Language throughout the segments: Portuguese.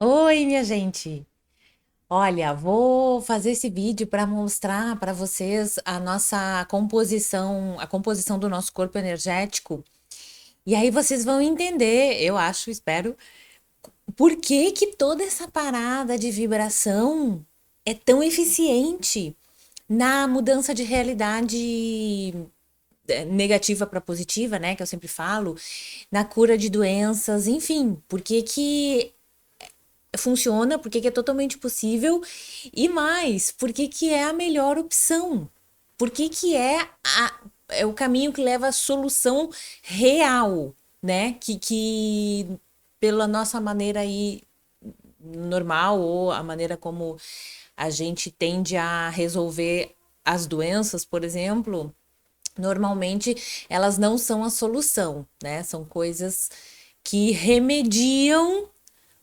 Oi, minha gente. Olha, vou fazer esse vídeo para mostrar para vocês a nossa composição, a composição do nosso corpo energético. E aí vocês vão entender, eu acho, espero, por que que toda essa parada de vibração é tão eficiente na mudança de realidade negativa para positiva, né, que eu sempre falo, na cura de doenças, enfim, por que que funciona, por que que é totalmente possível e mais, por que que é a melhor opção? Por que que é o caminho que leva à solução real, né? Que pela nossa maneira aí normal ou a maneira como a gente tende a resolver as doenças, por exemplo, normalmente elas não são a solução, né? São coisas que remediam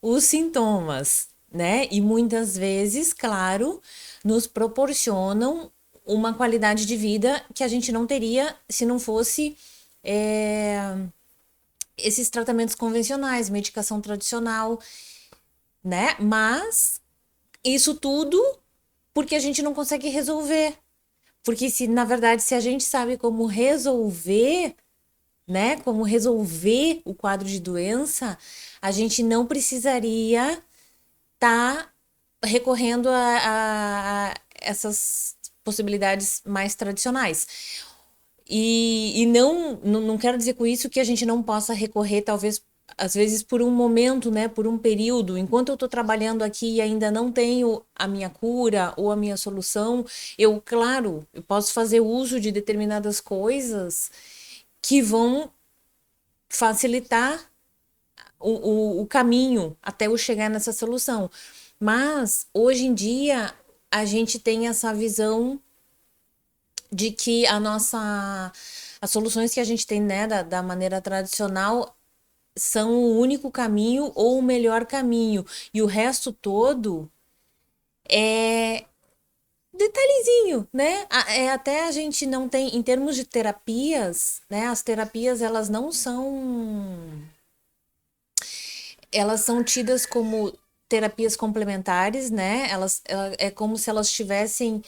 os sintomas, né? E muitas vezes, claro, nos proporcionam uma qualidade de vida que a gente não teria se não fosse é, esses tratamentos convencionais, medicação tradicional, né? Mas isso tudo porque a gente não consegue resolver. Porque se, na verdade, se a gente sabe como resolver, né, como resolver o quadro de doença, a gente não precisaria estar recorrendo a essas possibilidades mais tradicionais. E não quero dizer com isso que a gente não possa recorrer, talvez, às vezes, por um momento, né, por um período, enquanto eu estou trabalhando aqui e ainda não tenho a minha cura ou a minha solução, eu, claro, eu posso fazer uso de determinadas coisas que vão facilitar o caminho até eu chegar nessa solução. Mas hoje em dia a gente tem essa visão de que as soluções que a gente tem, né, da maneira tradicional são o único caminho ou o melhor caminho. E o resto todo é detalhezinho, né? Até a gente não tem, em termos de terapias, né? As terapias elas não são, elas são tidas como terapias complementares, né? É como se elas estivessem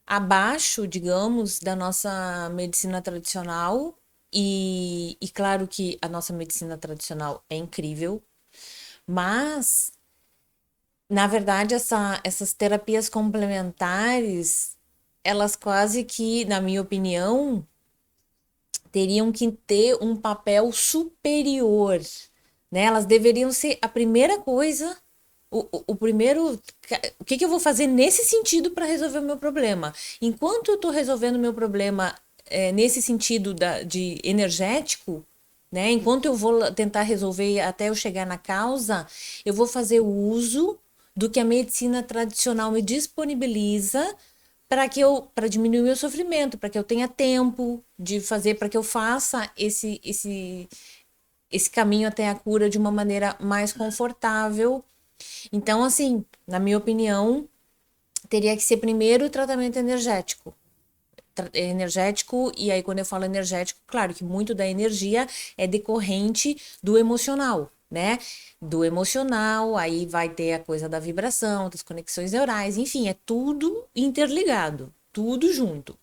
abaixo, digamos, da nossa medicina tradicional. E claro que a nossa medicina tradicional é incrível, mas, na verdade, essas terapias complementares, elas quase que, na minha opinião, teriam que ter um papel superior, né? Elas deveriam ser a primeira coisa, o primeiro. O que que eu vou fazer nesse sentido para resolver o meu problema? Enquanto eu estou resolvendo o meu problema nesse sentido de energético, né? Enquanto eu vou tentar resolver até eu chegar na causa, eu vou fazer o uso do que a medicina tradicional me disponibiliza para diminuir o meu sofrimento, para que eu tenha tempo de fazer, para que eu faça esse caminho até a cura de uma maneira mais confortável. Então, assim, na minha opinião, teria que ser primeiro o tratamento energético. Energético, e aí quando eu falo energético, claro que muito da energia é decorrente do emocional, né? Do emocional, aí vai ter a coisa da vibração, das conexões neurais, enfim, é tudo interligado, tudo junto.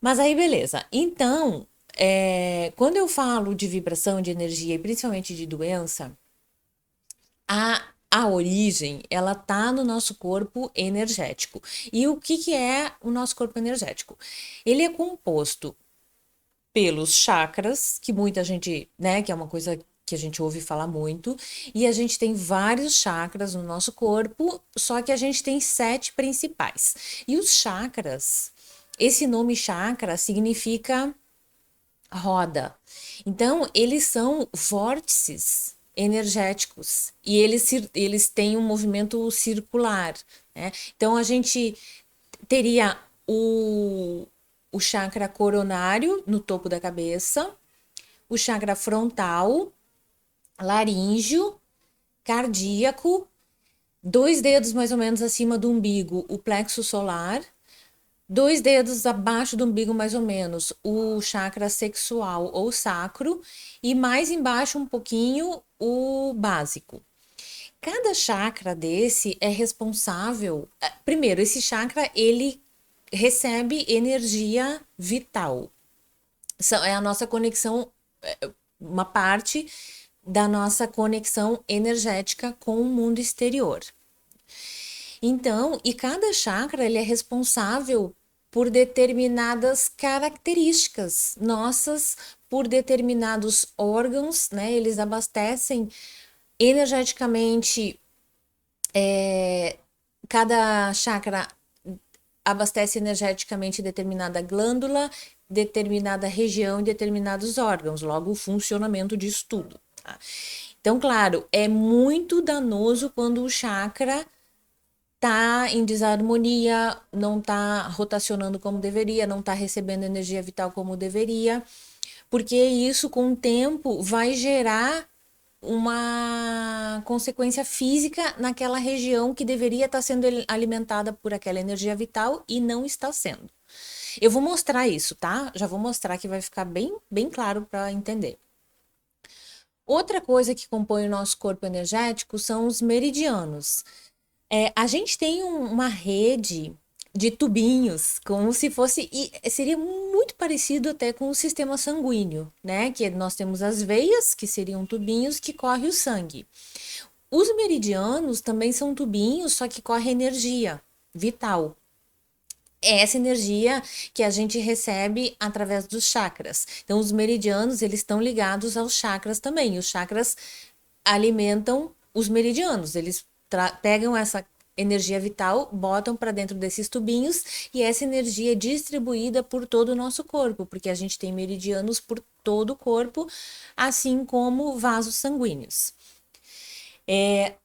Mas aí, beleza. Então, quando eu falo de vibração, de energia e principalmente de doença, a origem, ela tá no nosso corpo energético. E o que que é o nosso corpo energético? Ele é composto pelos chakras, que muita gente, né, que é uma coisa que a gente ouve falar muito, e a gente tem vários chakras no nosso corpo, só que a gente tem 7 principais. E os chakras, esse nome chakra significa roda. Então, eles são vórtices energéticos e eles têm um movimento circular, né? Então, a gente teria o chakra coronário no topo da cabeça, o chakra frontal, laríngeo, cardíaco, dois dedos mais ou menos acima do umbigo, o plexo solar, dois dedos abaixo do umbigo, mais ou menos, o chakra sexual ou sacro, e mais embaixo um pouquinho o básico. cada chakra desse é responsável. Primeiro, esse chakra ele recebe energia vital. É a nossa conexão, uma parte da nossa conexão energética com o mundo exterior. Então, e cada chakra ele é responsável por determinadas características nossas, por determinados órgãos, né? Eles abastecem energeticamente, cada chakra abastece energeticamente determinada glândula, determinada região e determinados órgãos, logo o funcionamento disso tudo. Tá? Então, claro, é muito danoso quando o chakra tá em desarmonia, não tá rotacionando como deveria, não tá recebendo energia vital como deveria, porque isso com o tempo vai gerar uma consequência física naquela região que deveria estar sendo alimentada por aquela energia vital e não está sendo. Eu vou mostrar isso, tá? Já vou mostrar que vai ficar bem claro para entender. Outra coisa que compõe o nosso corpo energético são os meridianos. A gente tem uma rede de tubinhos, como se fosse, e seria muito parecido até com o sistema sanguíneo, né? Que nós temos as veias, que seriam tubinhos que corre o sangue. Os meridianos também são tubinhos, só que corre energia vital. É essa energia que a gente recebe através dos chakras. Então, os meridianos, eles estão ligados aos chakras também. Os chakras alimentam os meridianos. Eles pegam essa energia vital, botam para dentro desses tubinhos e essa energia é distribuída por todo o nosso corpo, porque a gente tem meridianos por todo o corpo, assim como vasos sanguíneos.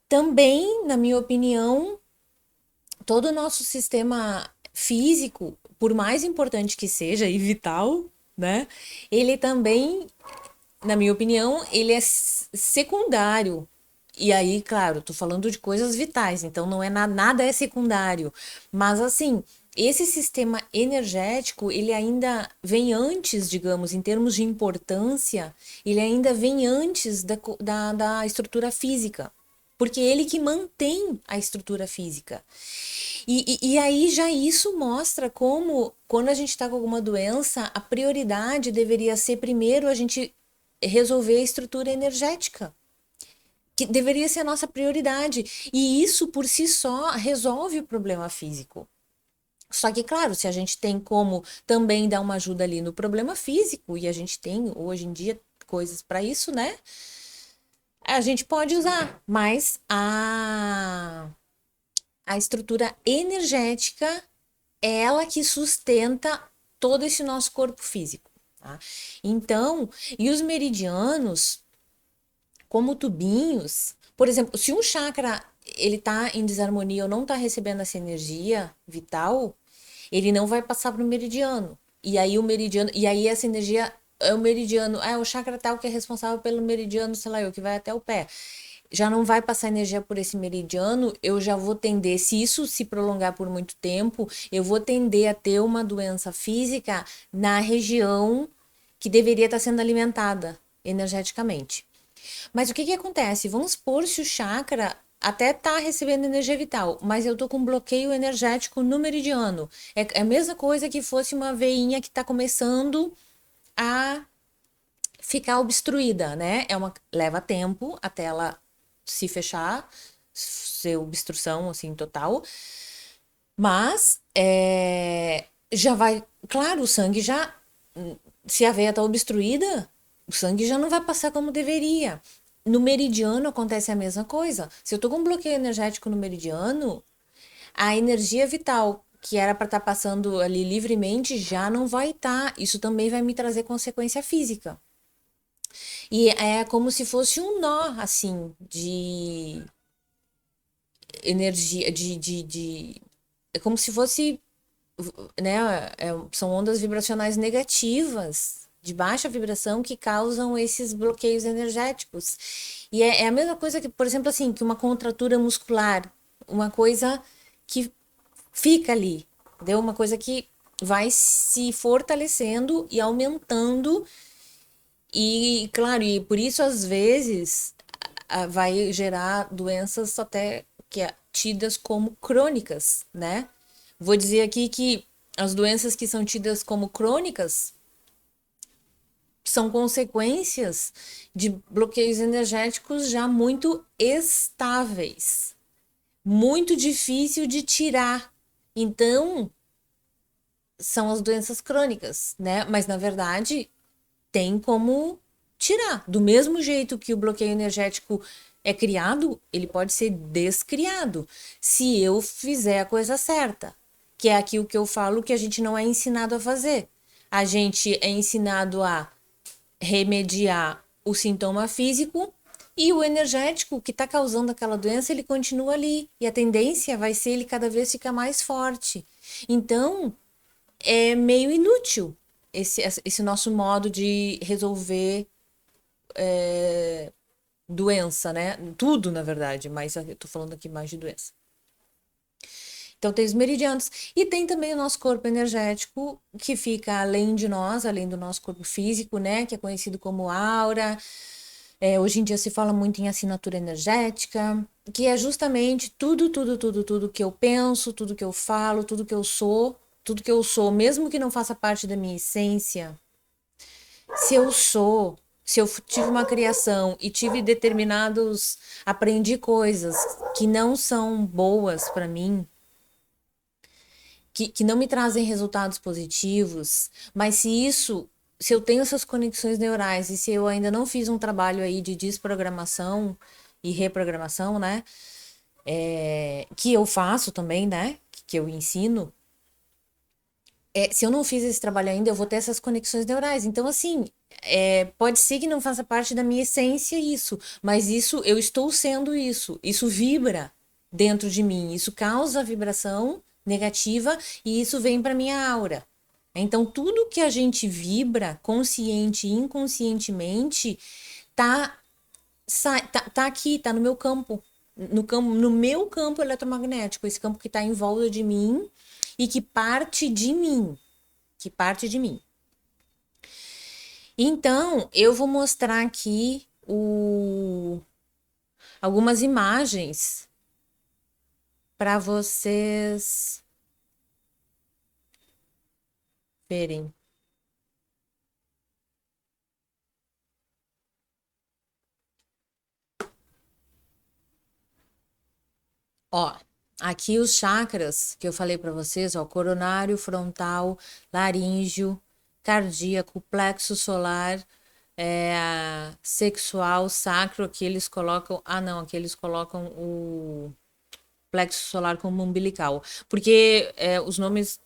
Também, na minha opinião, todo o nosso sistema físico, por mais importante que seja e vital, né? Ele também, na minha opinião, ele é secundário. E aí, claro, tô falando de coisas vitais, então não é nada é secundário. Mas assim, esse sistema energético, ele ainda vem antes, digamos, em termos de importância, ele ainda vem antes da estrutura física. Porque é ele que mantém a estrutura física. E aí já isso mostra como, quando a gente está com alguma doença, a prioridade deveria ser primeiro a gente resolver a estrutura energética, que deveria ser a nossa prioridade. E isso por si só resolve o problema físico. Só que, claro, se a gente tem como também dar uma ajuda ali no problema físico, e a gente tem hoje em dia coisas para isso, né? A gente pode usar, mas a estrutura energética é ela que sustenta todo esse nosso corpo físico. Tá? Então, e os meridianos, como tubinhos, por exemplo, se um chakra ele tá em desarmonia ou não tá recebendo essa energia vital, ele não vai passar para o meridiano. E aí o meridiano, e aí essa energia é o meridiano, o chakra tal que é responsável pelo meridiano, sei lá, que vai até o pé. Já não vai passar energia por esse meridiano, eu já vou tender, se isso se prolongar por muito tempo, eu vou tender a ter uma doença física na região que deveria estar sendo alimentada energeticamente. Mas o que que acontece? Vamos supor se o chakra até tá recebendo energia vital, mas eu tô com um bloqueio energético no meridiano. É a mesma coisa que fosse uma veinha que tá começando a ficar obstruída, né? Leva tempo até ela se fechar, ser obstrução assim total, mas já vai, claro, o sangue já, se a veia tá obstruída, o sangue já não vai passar como deveria. No meridiano acontece a mesma coisa. Se eu tô com um bloqueio energético no meridiano, a energia vital que era para estar passando ali livremente já não vai estar. Isso também vai me trazer consequência física. E é como se fosse um nó, assim, de energia, é como se fosse, né, são ondas vibracionais negativas, de baixa vibração, que causam esses bloqueios energéticos. E é a mesma coisa que, por exemplo, assim, que uma contratura muscular, uma coisa que fica ali, entendeu? Uma coisa que vai se fortalecendo e aumentando. E, claro, e por isso, às vezes, vai gerar doenças até que é tidas como crônicas, né? Vou dizer aqui que as doenças que são tidas como crônicas são consequências de bloqueios energéticos já muito estáveis, muito difícil de tirar. Então, são as doenças crônicas, né? Mas na verdade, tem como tirar. Do mesmo jeito que o bloqueio energético é criado, ele pode ser descriado, se eu fizer a coisa certa, que é aquilo que eu falo que a gente não é ensinado a fazer. A gente é ensinado a remediar o sintoma físico e o energético que está causando aquela doença, ele continua ali. E a tendência vai ser ele cada vez ficar mais forte. Então, é meio inútil esse nosso modo de resolver doença, né? Tudo, na verdade, mas eu tô falando aqui mais de doença. Então, tem os meridianos. E tem também o nosso corpo energético, que fica além de nós, além do nosso corpo físico, né? Que é conhecido como aura. Hoje em dia se fala muito em assinatura energética, que é justamente tudo que eu penso, tudo que eu falo, tudo que eu sou, mesmo que não faça parte da minha essência. Se eu sou, se eu tive uma criação e tive aprendi coisas que não são boas para mim, que não me trazem resultados positivos, mas se eu tenho essas conexões neurais e se eu ainda não fiz um trabalho aí de desprogramação e reprogramação, né? Que eu faço também, né? Que eu ensino. Se eu não fiz esse trabalho ainda, eu vou ter essas conexões neurais. Então, assim, pode ser que não faça parte da minha essência isso, mas isso, eu estou sendo isso. Isso vibra dentro de mim, isso causa vibração negativa e isso vem para minha aura. Então, tudo que a gente vibra, consciente e inconscientemente, tá, tá aqui, tá no meu campo. No meu campo eletromagnético, esse campo que está em volta de mim e que parte de mim, que parte de mim. Então, eu vou mostrar aqui algumas imagens para vocês verem. Ó, aqui os chakras que eu falei para vocês, ó, coronário, frontal, laríngeo, cardíaco, plexo solar, sexual, sacro, aqui eles colocam, não, aqui eles colocam o plexo solar como umbilical, porque os nomes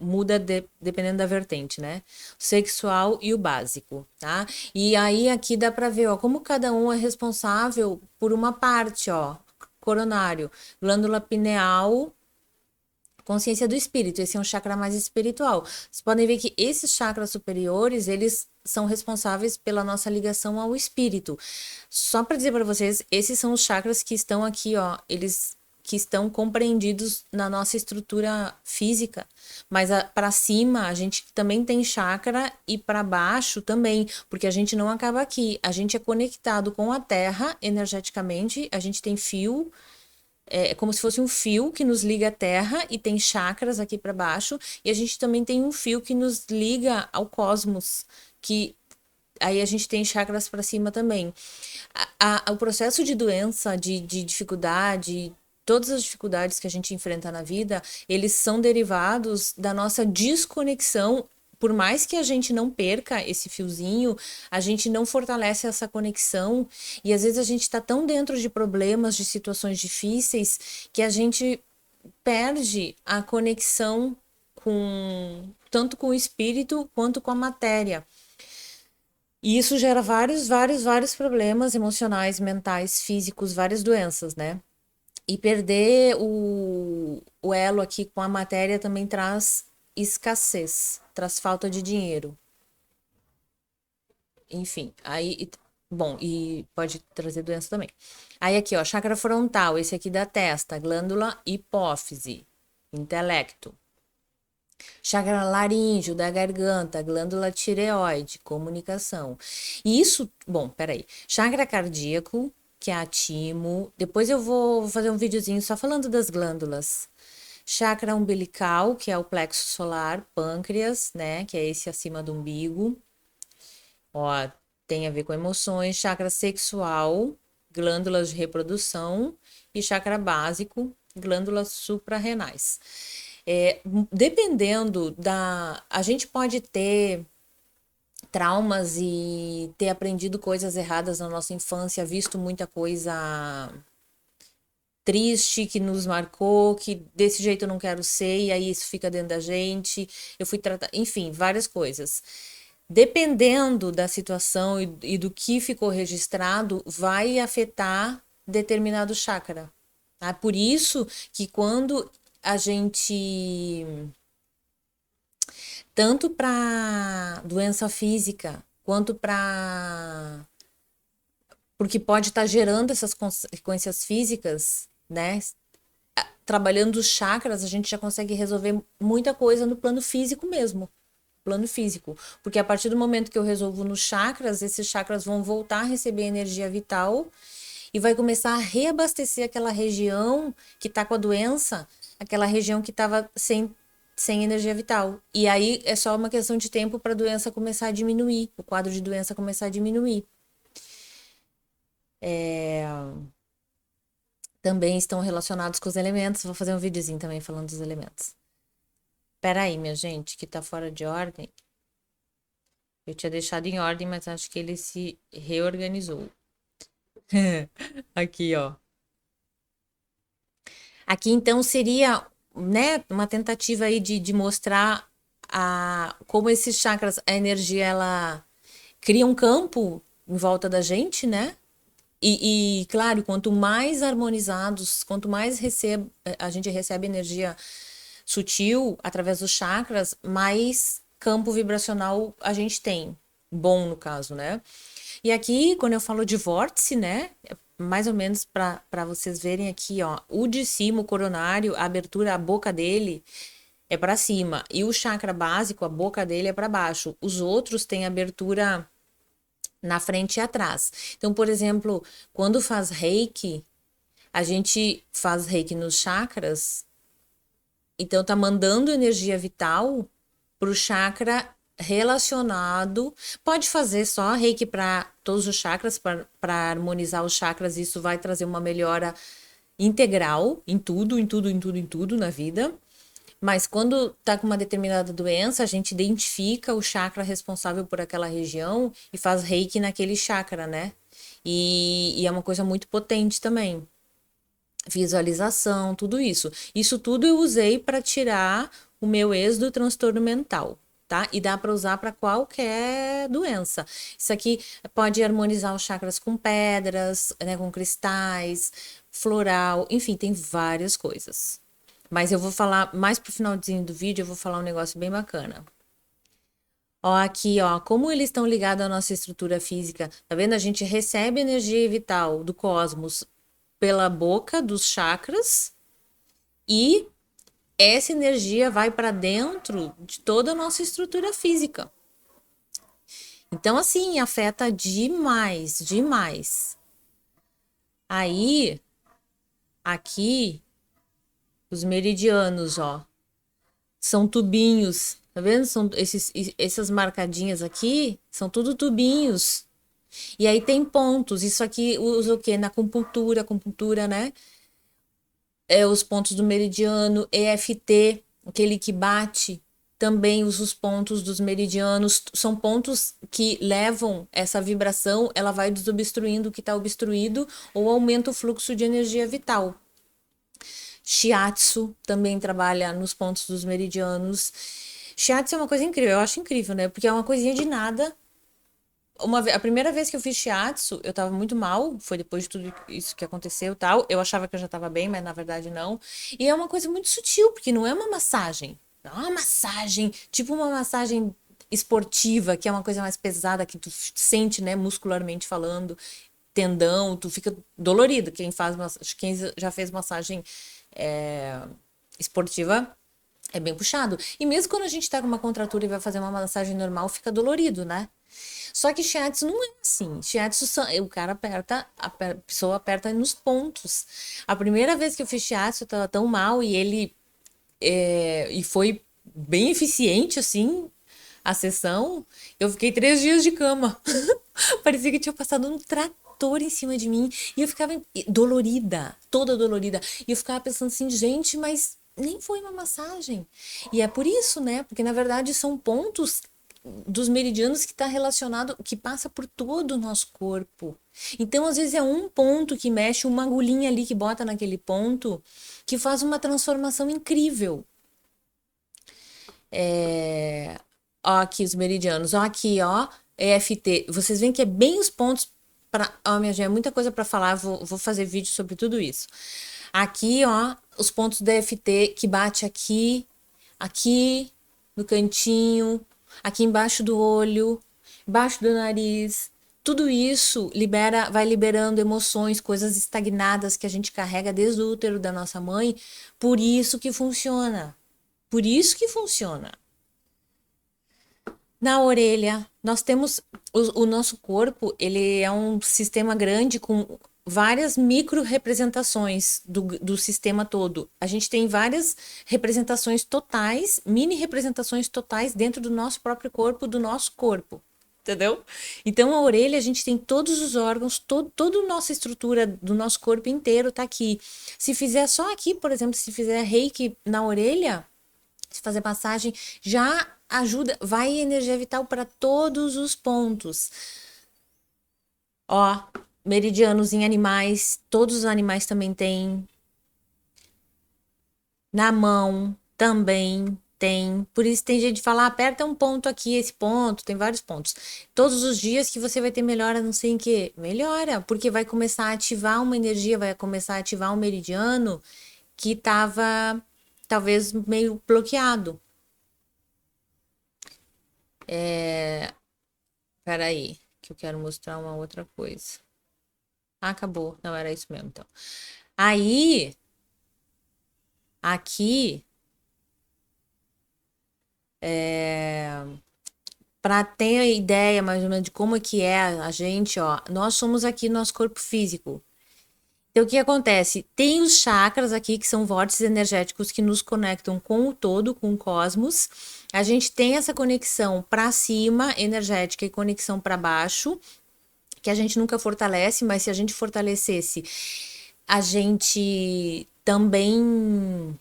muda dependendo da vertente, né? O sexual e o básico, tá? E aí aqui dá para ver, ó, como cada um é responsável por uma parte, ó. Coronário, glândula pineal, consciência do espírito. Esse é um chakra mais espiritual. Vocês podem ver que esses chakras superiores, eles são responsáveis pela nossa ligação ao espírito. Só para dizer para vocês, esses são os chakras que estão aqui, ó, eles que estão compreendidos na nossa estrutura física, mas para cima a gente também tem chakra e para baixo também, porque a gente não acaba aqui, a gente é conectado com a terra energeticamente, a gente tem fio, como se fosse um fio que nos liga à terra e tem chakras aqui para baixo, e a gente também tem um fio que nos liga ao cosmos, que aí a gente tem chakras para cima também. O processo de doença, de dificuldade, todas as dificuldades que a gente enfrenta na vida, eles são derivados da nossa desconexão. Por mais que a gente não perca esse fiozinho, a gente não fortalece essa conexão e às vezes a gente está tão dentro de problemas, de situações difíceis, que a gente perde a conexão tanto com o espírito quanto com a matéria. E isso gera vários problemas emocionais, mentais, físicos, várias doenças, né? E perder o elo aqui com a matéria também traz escassez, traz falta de dinheiro. Enfim, aí, bom, e pode trazer doença também. Aí aqui, ó, chakra frontal, esse aqui da testa, glândula hipófise, intelecto. Chakra laríngeo da garganta, glândula tireoide, comunicação. E isso, bom, peraí. Chakra cardíaco, que é a timo. Depois eu vou fazer um videozinho só falando das glândulas. Chakra umbilical, que é o plexo solar, pâncreas, né? Que é esse acima do umbigo. Ó, tem a ver com emoções. Chakra sexual, glândulas de reprodução. E chakra básico, glândulas suprarrenais. Dependendo da... A gente pode ter traumas e ter aprendido coisas erradas na nossa infância, visto muita coisa triste que nos marcou, que desse jeito eu não quero ser, e aí isso fica dentro da gente. Eu fui tratar, enfim, várias coisas. Dependendo da situação e do que ficou registrado, vai afetar determinado chakra. Tá? Por isso que quando a gente, tanto para doença física, quanto para. Porque pode estar gerando essas consequências físicas, né? Trabalhando os chakras, a gente já consegue resolver muita coisa no plano físico mesmo. Plano físico. Porque a partir do momento que eu resolvo nos chakras, esses chakras vão voltar a receber energia vital e vai começar a reabastecer aquela região que está com a doença, aquela região que estava sem energia vital. E aí é só uma questão de tempo para a doença começar a diminuir, o quadro de doença começar a diminuir. Também estão relacionados com os elementos. Vou fazer um videozinho também falando dos elementos. Pera aí, minha gente, que tá fora de ordem. Eu tinha deixado em ordem, mas acho que ele se reorganizou. Aqui, ó. Aqui, então, seria, né, uma tentativa aí de mostrar como esses chakras, a energia, ela cria um campo em volta da gente, né? Claro, quanto mais harmonizados, quanto mais a gente recebe energia sutil através dos chakras, mais campo vibracional a gente tem. Bom, no caso, né? E aqui, quando eu falo de vórtice, né? Mais ou menos para vocês verem aqui, ó. O de cima, o coronário, a abertura, a boca dele é para cima. E o chakra básico, a boca dele é para baixo. Os outros têm abertura na frente e atrás. Então, por exemplo, quando faz reiki, a gente faz reiki nos chakras, então tá mandando energia vital pro chakra relacionado. Pode fazer só reiki para todos os chakras, para harmonizar os chakras, isso vai trazer uma melhora integral em tudo, em tudo, em tudo, em tudo na vida. Mas quando tá com uma determinada doença, a gente identifica o chakra responsável por aquela região e faz reiki naquele chakra, né? E é uma coisa muito potente também. Visualização, tudo isso. Isso tudo eu usei para tirar o meu ex do transtorno mental, tá? E dá para usar para qualquer doença. Isso aqui pode harmonizar os chakras com pedras, né, com cristais, floral, enfim, tem várias coisas. Mas eu vou falar mais pro finalzinho do vídeo, eu vou falar um negócio bem bacana. Ó, aqui, ó, como eles estão ligados à nossa estrutura física. Tá vendo? A gente recebe energia vital do cosmos pela boca dos chakras e essa energia vai para dentro de toda a nossa estrutura física. Então, assim, afeta demais, demais. Aí, aqui, os meridianos, ó, são tubinhos, tá vendo? São essas marcadinhas aqui, são tudo tubinhos. E aí tem pontos, isso aqui usa o quê? Na acupuntura, né? Os pontos do meridiano, EFT, aquele que bate, também usa os pontos dos meridianos, são pontos que levam essa vibração, ela vai desobstruindo o que está obstruído ou aumenta o fluxo de energia vital. Shiatsu também trabalha nos pontos dos meridianos. Shiatsu é uma coisa incrível, eu acho incrível, né? Porque é uma coisinha de nada. A primeira vez que eu fiz shiatsu, eu tava muito mal, foi depois de tudo isso que aconteceu e tal. Eu achava que eu já tava bem, mas na verdade não. E é uma coisa muito sutil, porque não é uma massagem. Não é uma massagem, tipo uma massagem esportiva, que é uma coisa mais pesada, que tu sente, né, muscularmente falando, tendão, tu fica dolorido. Quem já fez massagem esportiva é bem puxado. E mesmo quando a gente tá com uma contratura e vai fazer uma massagem normal, fica dolorido, né? Só que shiatsu não é assim. Shiatsu, o cara aperta, a pessoa aperta nos pontos. A primeira vez que eu fiz shiatsu, eu tava tão mal e e foi bem eficiente, assim, a sessão. Eu fiquei 3 dias de cama. Parecia que tinha passado um trator em cima de mim. E eu ficava dolorida, toda dolorida. E eu ficava pensando assim, gente, mas nem foi uma massagem. E é por isso, né? Porque na verdade são pontos dos meridianos que está relacionado, que passa por todo o nosso corpo. Então, às vezes é um ponto que mexe, uma agulhinha ali que bota naquele ponto, que faz uma transformação incrível. Ó, aqui os meridianos, ó, aqui, ó, EFT. Vocês veem que é bem os pontos para. Ó, minha gente, é muita coisa para falar, vou fazer vídeo sobre tudo isso. Aqui, ó, os pontos do EFT que bate aqui, aqui no cantinho, aqui embaixo do olho, embaixo do nariz. Tudo isso vai liberando emoções, coisas estagnadas que a gente carrega desde o útero da nossa mãe. Por isso que funciona. Por isso que funciona. Na orelha, nós temos o nosso corpo, ele é um sistema grande com várias micro representações do sistema todo. A gente tem várias representações totais, mini representações totais dentro do nosso próprio corpo, do nosso corpo. Entendeu? Então, a orelha, a gente tem todos os órgãos, toda a nossa estrutura do nosso corpo inteiro tá aqui. Se fizer só aqui, por exemplo, se fizer reiki na orelha, se fazer massagem, já ajuda, vai energia vital para todos os pontos. Ó, meridianos em animais, todos os animais também têm. Na mão também tem. Por isso tem gente que fala, aperta um ponto aqui, esse ponto, tem vários pontos. Todos os dias que você vai ter melhora, não sei em que, melhora, porque vai começar a ativar uma energia, vai começar a ativar um meridiano que estava talvez meio bloqueado. Peraí, que eu quero mostrar uma outra coisa. Ah, acabou. Não, era isso mesmo, então. Aí, aqui, para ter a ideia mais ou menos de como é que é a gente, ó, nós somos aqui nosso corpo físico. Então, o que acontece? Tem os chakras aqui, que são vórtices energéticos que nos conectam com o todo, com o cosmos. A gente tem essa conexão para cima, energética, e conexão para baixo, que a gente nunca fortalece, mas se a gente fortalecesse, a gente também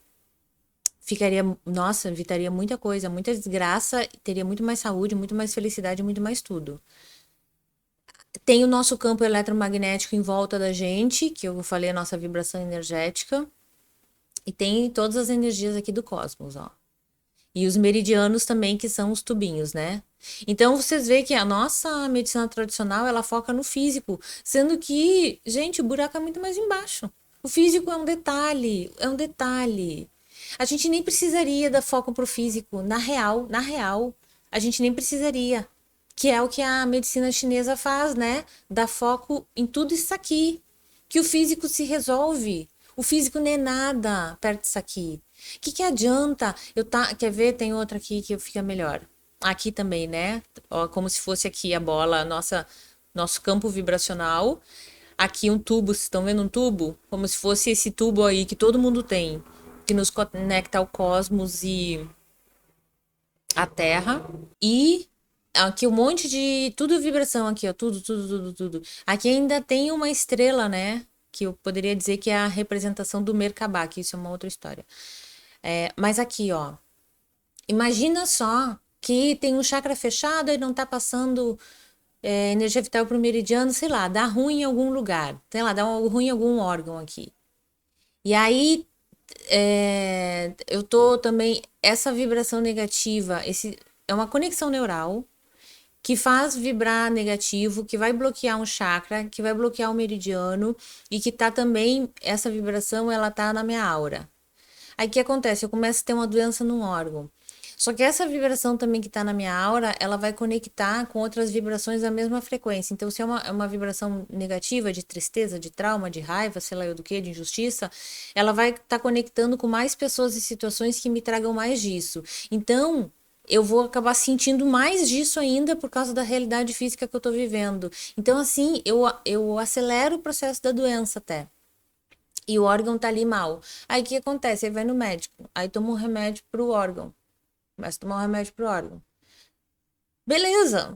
ficaria, nossa, evitaria muita coisa, muita desgraça, teria muito mais saúde, muito mais felicidade, muito mais tudo. Tem o nosso campo eletromagnético em volta da gente, que eu falei, a nossa vibração energética, e tem todas as energias aqui do cosmos, ó. E os meridianos também, que são os tubinhos, né? Então vocês veem que a nossa medicina tradicional, ela foca no físico, sendo que, gente, o buraco é muito mais embaixo. O físico é um detalhe, é um detalhe. A gente nem precisaria dar foco pro físico, na real, a gente nem precisaria, que é o que a medicina chinesa faz, né? Dá foco em tudo isso aqui, que o físico se resolve. O físico não é nada perto disso aqui. O que adianta? Quer ver? Tem outra aqui que fica melhor. Aqui também, né? Ó, como se fosse aqui a bola, nosso campo vibracional. Aqui um tubo, vocês estão vendo um tubo? Como se fosse esse tubo aí que todo mundo tem, que nos conecta ao cosmos e à Terra. E aqui um monte de tudo vibração aqui, ó, tudo. Aqui ainda tem uma estrela, né? Que eu poderia dizer que é a representação do Merkabah, que isso é uma outra história. Mas aqui, ó, imagina só que tem um chakra fechado e não tá passando energia vital pro meridiano, sei lá, dá ruim em algum lugar, sei lá, dá ruim em algum órgão aqui. E aí, eu tô também, essa vibração negativa, é uma conexão neural que faz vibrar negativo, que vai bloquear um chakra, que vai bloquear o meridiano e que tá também, essa vibração, ela tá na minha aura. Aí o que acontece? Eu começo a ter uma doença num órgão. Só que essa vibração também que está na minha aura, ela vai conectar com outras vibrações da mesma frequência. Então, se é uma vibração negativa, de tristeza, de trauma, de raiva, sei lá eu do que, de injustiça, ela vai estar conectando com mais pessoas e situações que me tragam mais disso. Então, eu vou acabar sentindo mais disso ainda por causa da realidade física que eu tô vivendo. Então, assim, eu acelero o processo da doença até. E o órgão tá ali mal. Aí o que acontece? Aí vai no médico. Aí toma um remédio pro órgão. Começa a tomar um remédio pro órgão. Beleza.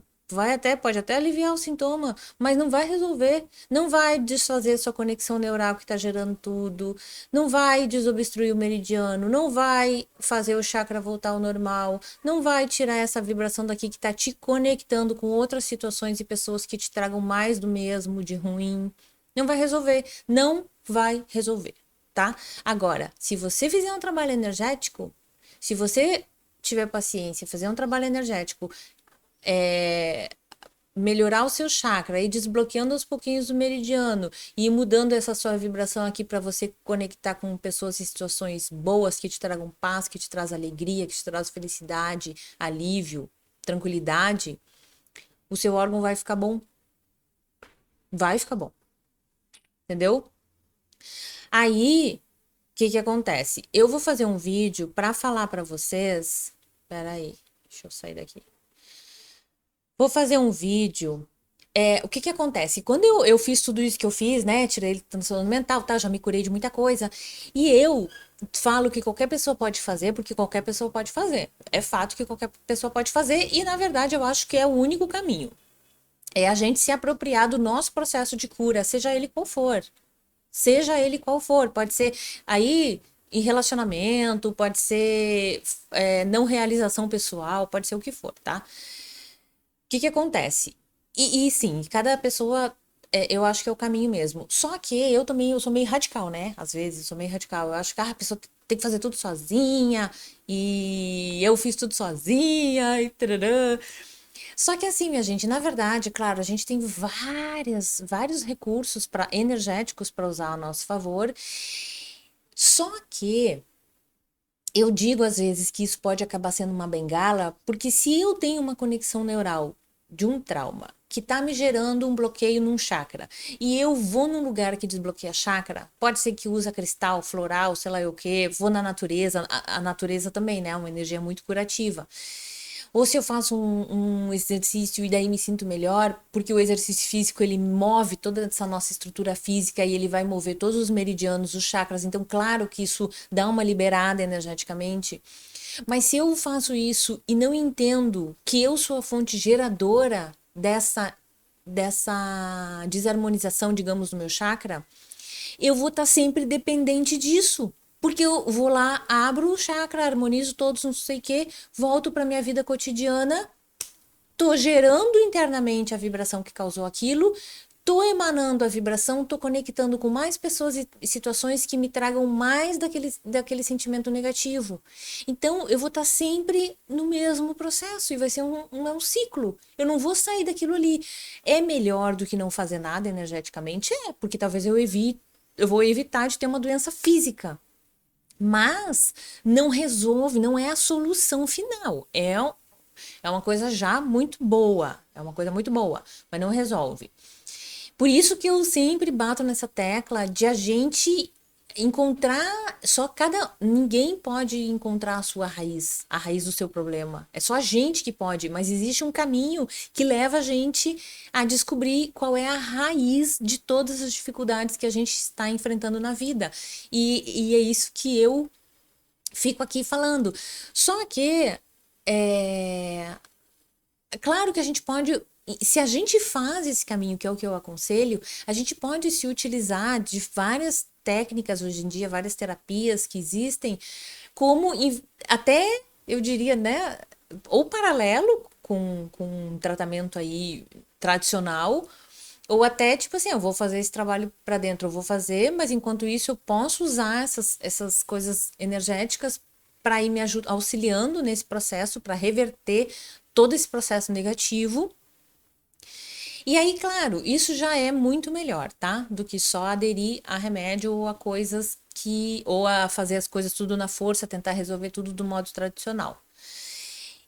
Pode até aliviar o sintoma, mas não vai resolver. Não vai desfazer sua conexão neural que está gerando tudo. Não vai desobstruir o meridiano. Não vai fazer o chakra voltar ao normal. Não vai tirar essa vibração daqui que está te conectando com outras situações e pessoas que te tragam mais do mesmo, de ruim. Não vai resolver. Não vai resolver, tá? Agora, se você fizer um trabalho energético, se você tiver paciência, fazer um trabalho energético, é, melhorar o seu chakra, ir desbloqueando aos pouquinhos o meridiano e ir mudando essa sua vibração aqui para você conectar com pessoas e situações boas que te tragam paz, que te traz alegria, que te traz felicidade, alívio, tranquilidade, o seu órgão vai ficar bom. Vai ficar bom. Entendeu? Aí, o que que acontece? Eu vou fazer um vídeo para falar para vocês. Pera aí, deixa eu sair daqui. Vou fazer um vídeo. O que que acontece? Quando eu fiz tudo isso que eu fiz, né? Tirei ele do transtorno mental, tá? Já me curei de muita coisa. E eu falo que qualquer pessoa pode fazer, porque qualquer pessoa pode fazer. É fato que qualquer pessoa pode fazer, e na verdade eu acho que é o único caminho. É a gente se apropriar do nosso processo de cura, seja ele qual for. Seja ele qual for. Pode ser aí em relacionamento, pode ser não realização pessoal, pode ser o que for, tá? Que acontece? E sim, cada pessoa, eu acho que é o caminho mesmo. Só que eu também, eu sou meio radical, né? Às vezes, eu sou meio radical. Eu acho que a pessoa tem que fazer tudo sozinha, e eu fiz tudo sozinha, e tararã. Só que assim, minha gente, na verdade, claro, a gente tem vários recursos energéticos para usar a nosso favor. Só que eu digo às vezes que isso pode acabar sendo uma bengala, porque se eu tenho uma conexão neural de um trauma que tá me gerando um bloqueio num chakra, e eu vou num lugar que desbloqueia chakra, pode ser que usa cristal, floral, sei lá o que, vou na natureza, a natureza também, né, uma energia muito curativa. Ou se eu faço um exercício e daí me sinto melhor, porque o exercício físico ele move toda essa nossa estrutura física e ele vai mover todos os meridianos, os chakras. Então, claro que isso dá uma liberada energeticamente. Mas se eu faço isso e não entendo que eu sou a fonte geradora dessa desarmonização, digamos, do meu chakra, eu vou estar sempre dependente disso. Porque eu vou lá, abro o chakra, harmonizo todos, não sei o que, volto para minha vida cotidiana, tô gerando internamente a vibração que causou aquilo, tô emanando a vibração, tô conectando com mais pessoas e situações que me tragam mais daquele sentimento negativo. Então, eu vou estar sempre no mesmo processo e vai ser um ciclo. Eu não vou sair daquilo ali. É melhor do que não fazer nada energeticamente? É, porque talvez eu vou evitar de ter uma doença física. Mas não resolve, não é a solução final. É uma coisa já muito boa. É uma coisa muito boa, mas não resolve. Por isso que eu sempre bato nessa tecla de a gente encontrar, ninguém pode encontrar a raiz do seu problema. É só a gente que pode, mas existe um caminho que leva a gente a descobrir qual é a raiz de todas as dificuldades que a gente está enfrentando na vida. E é isso que eu fico aqui falando. Só que é, claro que a gente pode, se a gente faz esse caminho, que é o que eu aconselho, a gente pode se utilizar de várias técnicas hoje em dia, várias terapias que existem, como até eu diria, né, ou paralelo com um tratamento aí tradicional, ou até tipo assim, eu vou fazer esse trabalho para dentro, eu vou fazer, mas enquanto isso eu posso usar essas coisas energéticas para ir auxiliando nesse processo, para reverter todo esse processo negativo. E aí, claro, isso já é muito melhor, tá? Do que só aderir a remédio ou a coisas ou a fazer as coisas tudo na força, tentar resolver tudo do modo tradicional.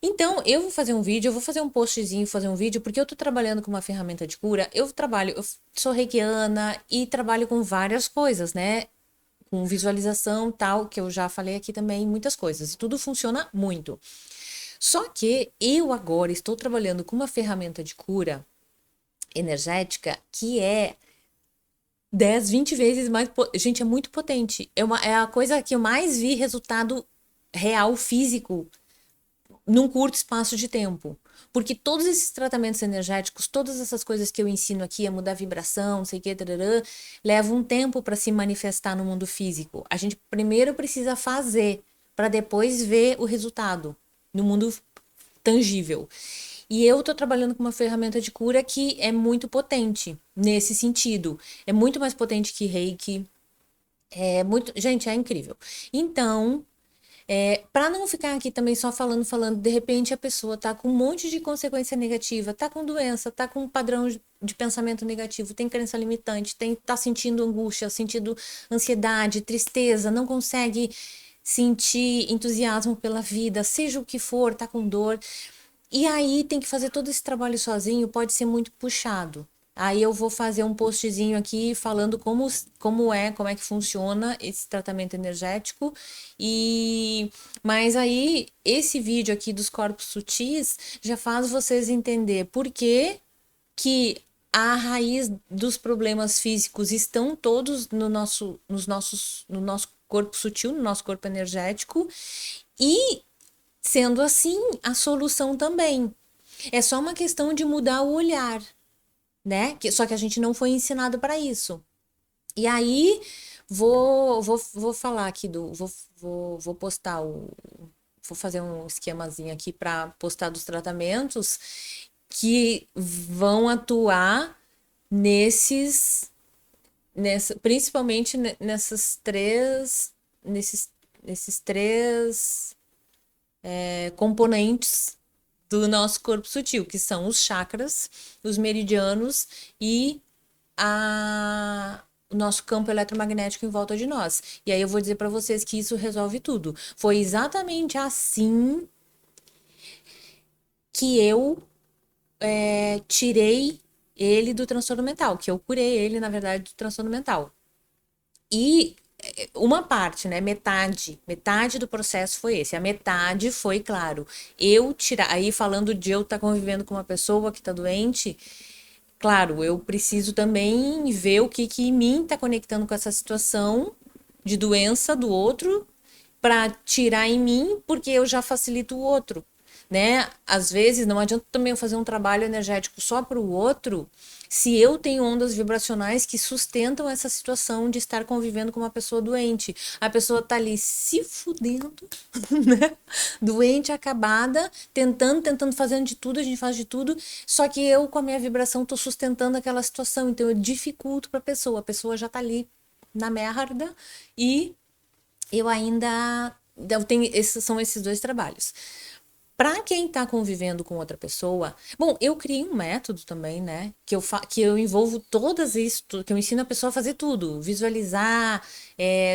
Então, eu vou fazer um vídeo, eu vou fazer um postzinho, fazer um vídeo, porque eu tô trabalhando com uma ferramenta de cura. Eu sou reikiana e trabalho com várias coisas, né? Com visualização tal, que eu já falei aqui também, muitas coisas. E tudo funciona muito. Só que eu agora estou trabalhando com uma ferramenta de cura energética que é 10, 20 vezes mais. Gente, é muito potente. É a coisa que eu mais vi resultado real, físico, num curto espaço de tempo. Porque todos esses tratamentos energéticos, todas essas coisas que eu ensino aqui, a mudar a vibração, não sei o que, tarará, levam um tempo para se manifestar no mundo físico. A gente primeiro precisa fazer, para depois ver o resultado no mundo tangível. E eu estou trabalhando com uma ferramenta de cura que é muito potente nesse sentido. É muito mais potente que Reiki. É muito, gente, é incrível. Então, para não ficar aqui também só falando, de repente a pessoa tá com um monte de consequência negativa, tá com doença, tá com um padrão de pensamento negativo, tem crença limitante, tá sentindo angústia, sentindo ansiedade, tristeza, não consegue sentir entusiasmo pela vida, seja o que for, tá com dor. E aí tem que fazer todo esse trabalho sozinho, pode ser muito puxado. Aí eu vou fazer um postzinho aqui falando como é que funciona esse tratamento energético. E mas aí esse vídeo aqui dos corpos sutis já faz vocês entender por que a raiz dos problemas físicos estão todos no nosso corpo sutil, no nosso corpo energético. E sendo assim, a solução também. É só uma questão de mudar o olhar, né? Só que a gente não foi ensinado para isso. E aí, vou falar aqui vou postar vou fazer um esquemazinho aqui para postar dos tratamentos que vão atuar principalmente nesses três componentes do nosso corpo sutil, que são os chakras, os meridianos e o nosso campo eletromagnético em volta de nós. E aí eu vou dizer para vocês que isso resolve tudo. Foi exatamente assim que eu tirei ele do transtorno mental, que eu curei ele, na verdade, do transtorno mental. E uma parte, né? Metade do processo foi esse. A metade foi, claro, eu tirar. Aí falando de eu estar convivendo com uma pessoa que está doente, claro, eu preciso também ver o que em mim está conectando com essa situação de doença do outro para tirar em mim, porque eu já facilito o outro, né? Às vezes não adianta também eu fazer um trabalho energético só para o outro, se eu tenho ondas vibracionais que sustentam essa situação de estar convivendo com uma pessoa doente. A pessoa tá ali se fudendo, né? Doente, acabada, tentando, fazendo de tudo, a gente faz de tudo, só que eu com a minha vibração tô sustentando aquela situação, então eu dificulto para a pessoa já tá ali na merda e eu ainda são esses dois trabalhos. Para quem está convivendo com outra pessoa, bom, eu criei um método também, né? Que eu envolvo todas isso, que eu ensino a pessoa a fazer tudo, visualizar,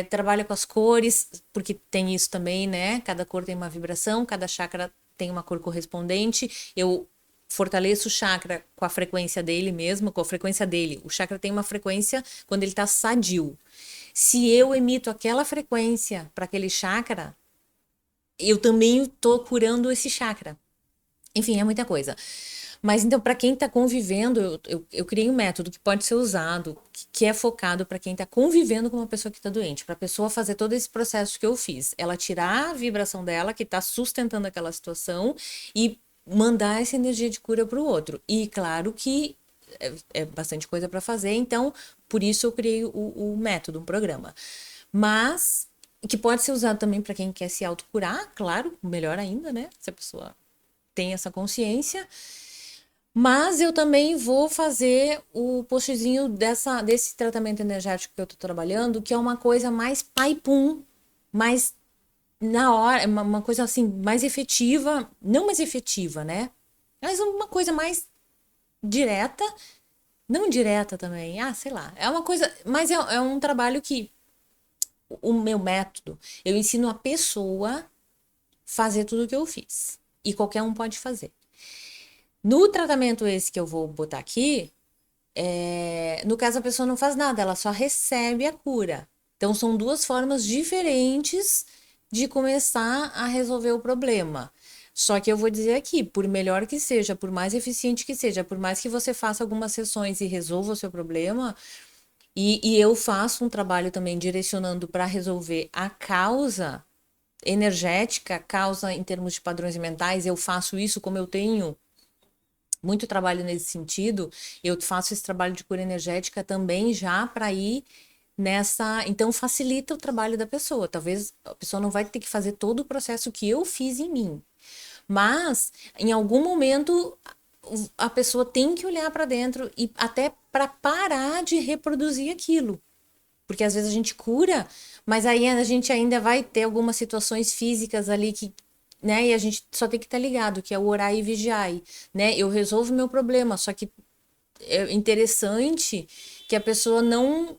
trabalha com as cores, porque tem isso também, né? Cada cor tem uma vibração, cada chakra tem uma cor correspondente. Eu fortaleço o chakra com a frequência dele mesmo, com a frequência dele. O chakra tem uma frequência quando ele está sadio. Se eu emito aquela frequência para aquele chakra, eu também tô curando esse chakra. Enfim, é muita coisa. Mas então, para quem está convivendo, eu criei um método que pode ser usado, que é focado para quem está convivendo com uma pessoa que está doente, para a pessoa fazer todo esse processo que eu fiz. Ela tirar a vibração dela, que está sustentando aquela situação, e mandar essa energia de cura para o outro. E claro que é bastante coisa para fazer, então por isso eu criei o método, um programa. Mas que pode ser usado também para quem quer se autocurar, claro, melhor ainda, né? Se a pessoa tem essa consciência. Mas eu também vou fazer o postzinho desse tratamento energético que eu tô trabalhando, que é uma coisa mais pai-pum, mais na hora, uma coisa assim, mais efetiva, não mais efetiva, né? Mas uma coisa mais direta, não direta também, sei lá. É uma coisa, mas é um trabalho que o meu método, eu ensino a pessoa fazer tudo o que eu fiz. E qualquer um pode fazer. No tratamento esse que eu vou botar aqui, no caso a pessoa não faz nada, ela só recebe a cura. Então são duas formas diferentes de começar a resolver o problema. Só que eu vou dizer aqui, por melhor que seja, por mais eficiente que seja, por mais que você faça algumas sessões e resolva o seu problema, e eu faço um trabalho também direcionando para resolver a causa energética, a causa em termos de padrões mentais, eu faço isso como eu tenho muito trabalho nesse sentido, eu faço esse trabalho de cura energética também já para ir nessa. Então, facilita o trabalho da pessoa. Talvez a pessoa não vai ter que fazer todo o processo que eu fiz em mim, mas em algum momento a pessoa tem que olhar para dentro e até para parar de reproduzir aquilo. Porque às vezes a gente cura, mas aí a gente ainda vai ter algumas situações físicas ali que, né? E a gente só tem que estar ligado, que é o orar e vigiar, né? Eu resolvo meu problema, só que é interessante que a pessoa não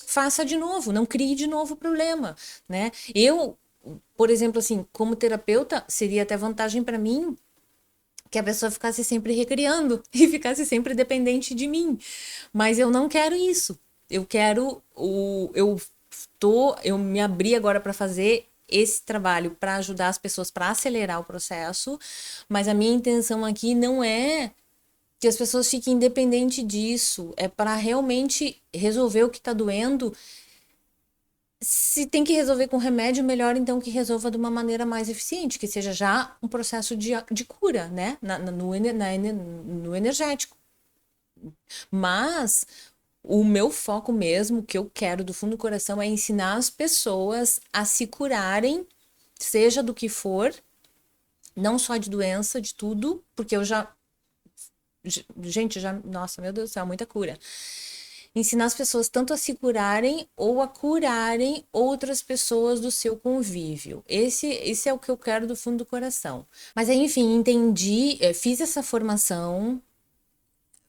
faça de novo, não crie de novo o problema, né? Eu, por exemplo, assim, como terapeuta, seria até vantagem para mim que a pessoa ficasse sempre recriando e ficasse sempre dependente de mim. Mas eu não quero isso. Eu quero eu me abri agora para fazer esse trabalho para ajudar as pessoas para acelerar o processo, mas a minha intenção aqui não é que as pessoas fiquem independentes disso, é para realmente resolver o que está doendo. Se tem que resolver com remédio, melhor então que resolva de uma maneira mais eficiente, que seja já um processo de cura, né? No energético. Mas o meu foco mesmo, que eu quero do fundo do coração, é ensinar as pessoas a se curarem, seja do que for, não só de doença, de tudo, porque eu já. Gente, já. Nossa, meu Deus do céu, muita cura. Ensinar as pessoas tanto a se curarem ou a curarem outras pessoas do seu convívio. Esse é o que eu quero do fundo do coração. Mas aí, enfim, entendi, fiz essa formação,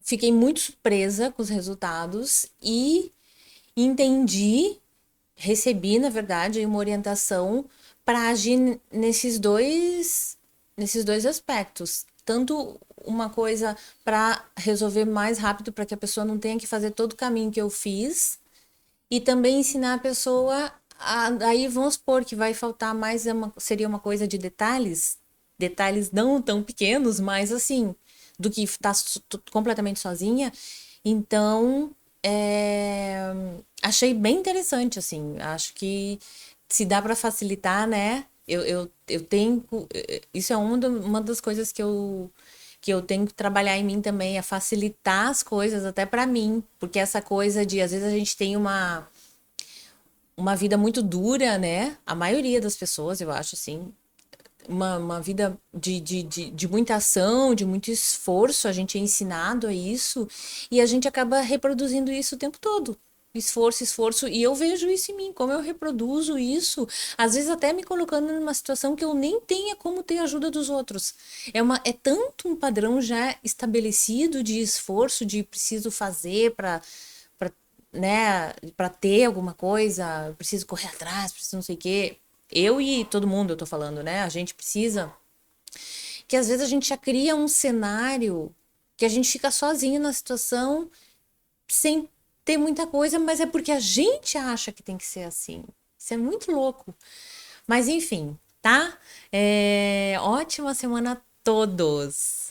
fiquei muito surpresa com os resultados e entendi, recebi, na verdade, uma orientação para agir nesses dois aspectos. Tanto uma coisa para resolver mais rápido, para que a pessoa não tenha que fazer todo o caminho que eu fiz, e também ensinar a pessoa aí vamos supor que vai faltar mais, seria uma coisa de detalhes não tão pequenos, mas assim, do que estar completamente sozinha. Então, achei bem interessante, assim. Acho que se dá para facilitar, né? Eu tenho. Isso é uma das coisas que eu tenho que trabalhar em mim também, é facilitar as coisas até para mim. Porque essa coisa de, às vezes, a gente tem uma vida muito dura, né? A maioria das pessoas, eu acho, assim. Uma vida de muita ação, de muito esforço, a gente é ensinado a isso e a gente acaba reproduzindo isso o tempo todo. Esforço, esforço, e eu vejo isso em mim, como eu reproduzo isso, às vezes até me colocando numa situação que eu nem tenha como ter ajuda dos outros. É tanto um padrão já estabelecido de esforço, de preciso fazer para, né, para ter alguma coisa, preciso correr atrás, preciso não sei o quê. Eu e todo mundo, eu tô falando, né? A gente precisa. Que às vezes a gente já cria um cenário que a gente fica sozinho na situação, sem ter muita coisa, mas é porque a gente acha que tem que ser assim. Isso é muito louco. Mas enfim, tá? Ótima semana a todos!